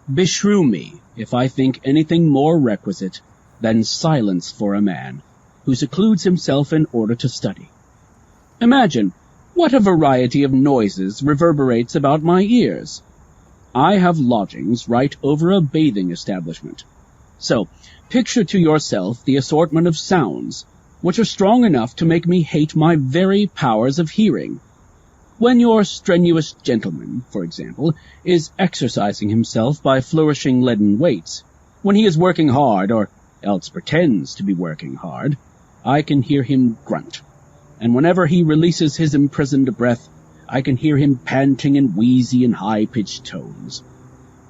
Beshrew me if I think anything more requisite than silence for a man who secludes himself in order to study. Imagine what a variety of noises reverberates about my ears. I have lodgings right over a bathing establishment. So, picture to yourself the assortment of sounds, which are strong enough to make me hate my very powers of hearing. When your strenuous gentleman, for example, is exercising himself by flourishing leaden weights, when he is working hard, or else pretends to be working hard, I can hear him grunt, and whenever he releases his imprisoned breath, I can hear him panting in wheezy and high-pitched tones.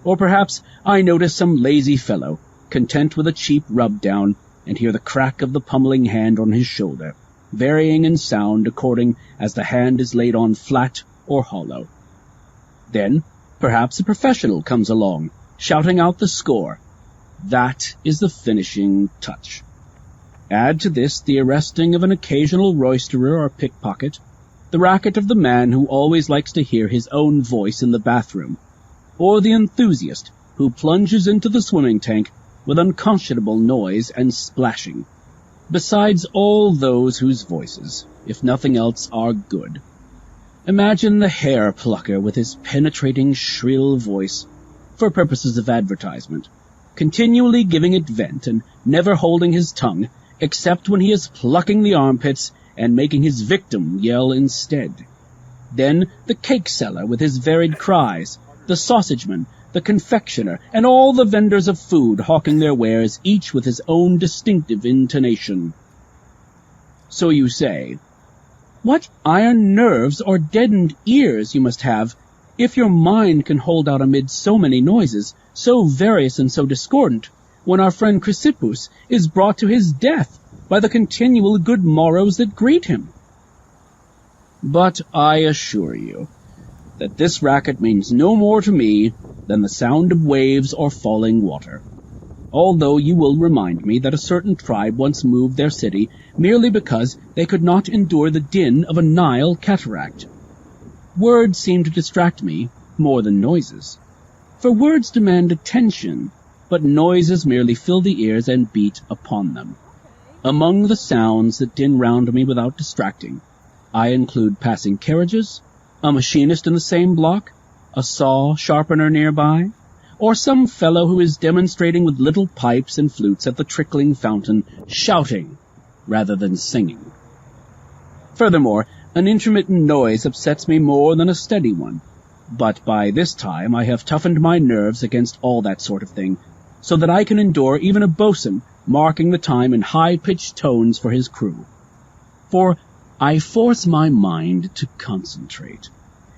Or perhaps I notice some lazy fellow, content with a cheap rub-down, and hear the crack of the pummeling hand on his shoulder, varying in sound according as the hand is laid on flat or hollow. Then, perhaps a professional comes along, shouting out the score. That is the finishing touch. Add to this the arresting of an occasional roisterer or pickpocket, the racket of the man who always likes to hear his own voice in the bathroom, or the enthusiast who plunges into the swimming tank with unconscionable noise and splashing, besides all those whose voices, if nothing else, are good. Imagine the hair plucker with his penetrating, shrill voice, for purposes of advertisement, continually giving it vent and never holding his tongue, except when he is plucking the armpits and making his victim yell instead. Then the cake seller with his varied cries, the sausageman, the confectioner, and all the vendors of food hawking their wares, each with his own distinctive intonation. So you say, what iron nerves or deadened ears you must have, if your mind can hold out amid so many noises, so various and so discordant, when our friend Chrysippus is brought to his death by the continual good morrows that greet him. But I assure you that this racket means no more to me than the sound of waves or falling water, although you will remind me that a certain tribe once moved their city merely because they could not endure the din of a Nile cataract. Words seem to distract me more than noises, for words demand attention, but noises merely fill the ears and beat upon them. Among the sounds that din round me without distracting, I include passing carriages, a machinist in the same block, a saw sharpener nearby, or some fellow who is demonstrating with little pipes and flutes at the trickling fountain, shouting rather than singing. Furthermore, an intermittent noise upsets me more than a steady one, but by this time I have toughened my nerves against all that sort of thing, so that I can endure even a boatswain marking the time in high-pitched tones for his crew. For I force my mind to concentrate,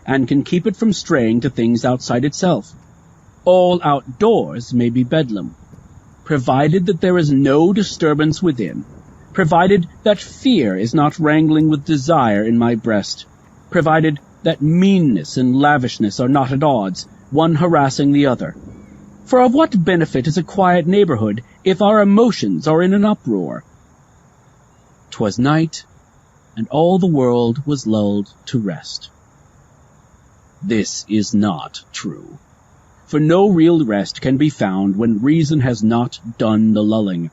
and can keep it from straying to things outside itself. All outdoors may be bedlam, provided that there is no disturbance within, provided that fear is not wrangling with desire in my breast, provided that meanness and lavishness are not at odds, one harassing the other. For of what benefit is a quiet neighborhood if our emotions are in an uproar? 'Twas night, and all the world was lulled to rest. This is not true, for no real rest can be found when reason has not done the lulling.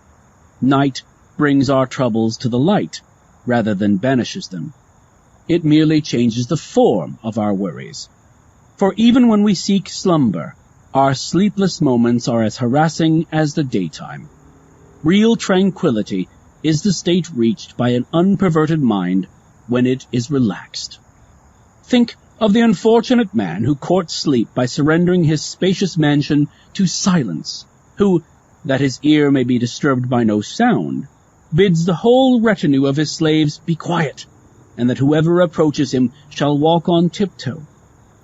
Night brings our troubles to the light, rather than banishes them. It merely changes the form of our worries. For even when we seek slumber, our sleepless moments are as harassing as the daytime. Real tranquility is the state reached by an unperverted mind when it is relaxed. Think of the unfortunate man who courts sleep by surrendering his spacious mansion to silence, who, that his ear may be disturbed by no sound, bids the whole retinue of his slaves be quiet, and that whoever approaches him shall walk on tiptoe.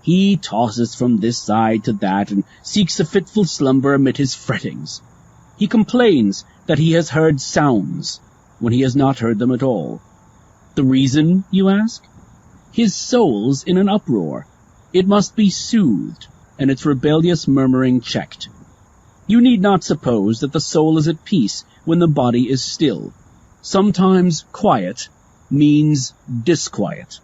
He tosses from this side to that and seeks a fitful slumber amid his frettings. He complains that he has heard sounds when he has not heard them at all. The reason, you ask? His soul's in an uproar. It must be soothed, and its rebellious murmuring checked. You need not suppose that the soul is at peace when the body is still. Sometimes quiet means disquiet.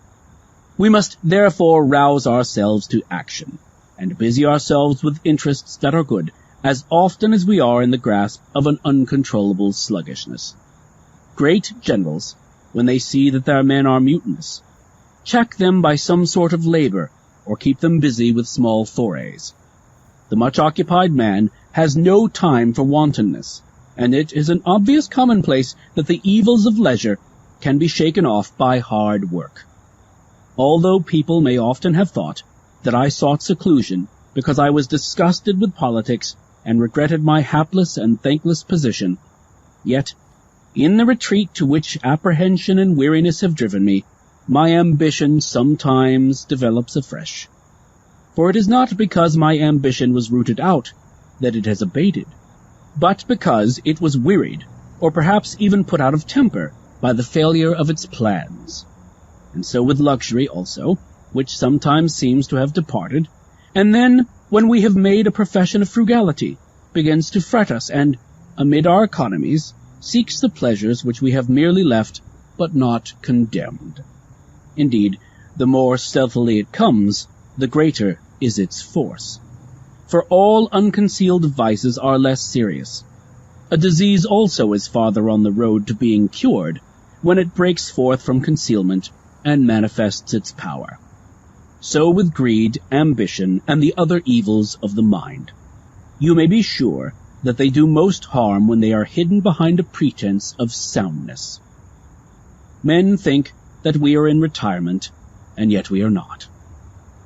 We must therefore rouse ourselves to action, and busy ourselves with interests that are good, as often as we are in the grasp of an uncontrollable sluggishness. Great generals, when they see that their men are mutinous, check them by some sort of labor, or keep them busy with small forays. The much-occupied man has no time for wantonness, and it is an obvious commonplace that the evils of leisure can be shaken off by hard work. Although people may often have thought that I sought seclusion because I was disgusted with politics and regretted my hapless and thankless position, yet, in the retreat to which apprehension and weariness have driven me, my ambition sometimes develops afresh. For it is not because my ambition was rooted out that it has abated, but because it was wearied, or perhaps even put out of temper, by the failure of its plans. And so with luxury also, which sometimes seems to have departed, and then, when we have made a profession of frugality, begins to fret us, and, amid our economies, seeks the pleasures which we have merely left, but not condemned. Indeed, the more stealthily it comes, the greater is its force. For all unconcealed vices are less serious. A disease also is farther on the road to being cured, when it breaks forth from concealment and manifests its power. So with greed, ambition, and the other evils of the mind. You may be sure that they do most harm when they are hidden behind a pretense of soundness. Men think that we are in retirement, and yet we are not.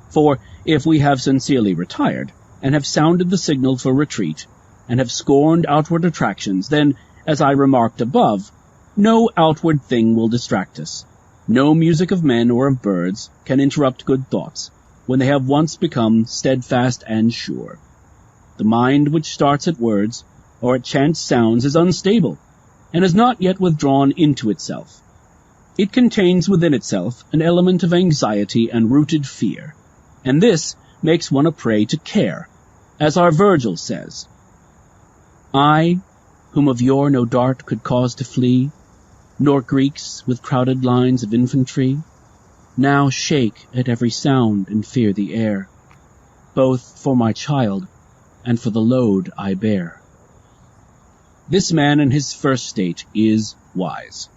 For if we have sincerely retired, and have sounded the signal for retreat, and have scorned outward attractions, then, as I remarked above, no outward thing will distract us. No music of men or of birds can interrupt good thoughts, when they have once become steadfast and sure. The mind which starts at words, or at chance sounds, is unstable, and is not yet withdrawn into itself. It contains within itself an element of anxiety and rooted fear, and this makes one a prey to care, as our Virgil says, I, whom of yore no dart could cause to flee, nor Greeks with crowded lines of infantry, now shake at every sound and fear the air, both for my child and for the load I bear. This man in his first state is wise.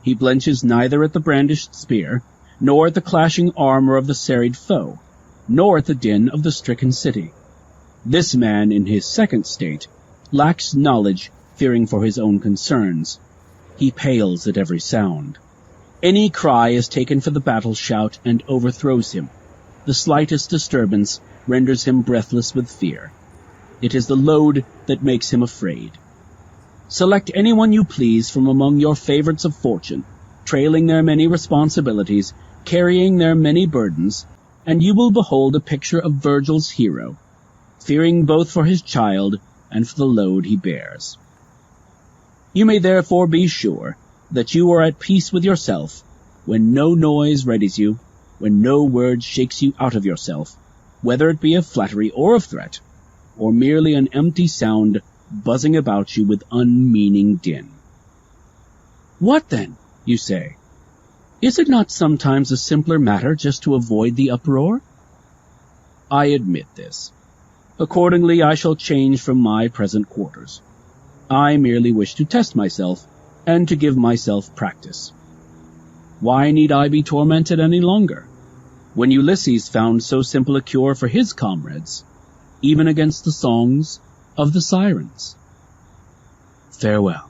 He blenches neither at the brandished spear, nor at the clashing armor of the serried foe, nor at the din of the stricken city. This man in his second state lacks knowledge, fearing for his own concerns. He pales at every sound. Any cry is taken for the battle shout and overthrows him. The slightest disturbance renders him breathless with fear. It is the load that makes him afraid. Select anyone you please from among your favorites of fortune, trailing their many responsibilities, carrying their many burdens, and you will behold a picture of Virgil's hero, fearing both for his child and for the load he bears. You may therefore be sure that you are at peace with yourself when no noise readies you, when no word shakes you out of yourself, whether it be of flattery or of threat, or merely an empty sound buzzing about you with unmeaning din. What then, you say? Is it not sometimes a simpler matter just to avoid the uproar? I admit this. Accordingly, I shall change from my present quarters. I merely wish to test myself, and to give myself practice. Why need I be tormented any longer, when Ulysses found so simple a cure for his comrades, even against the songs of the sirens? Farewell.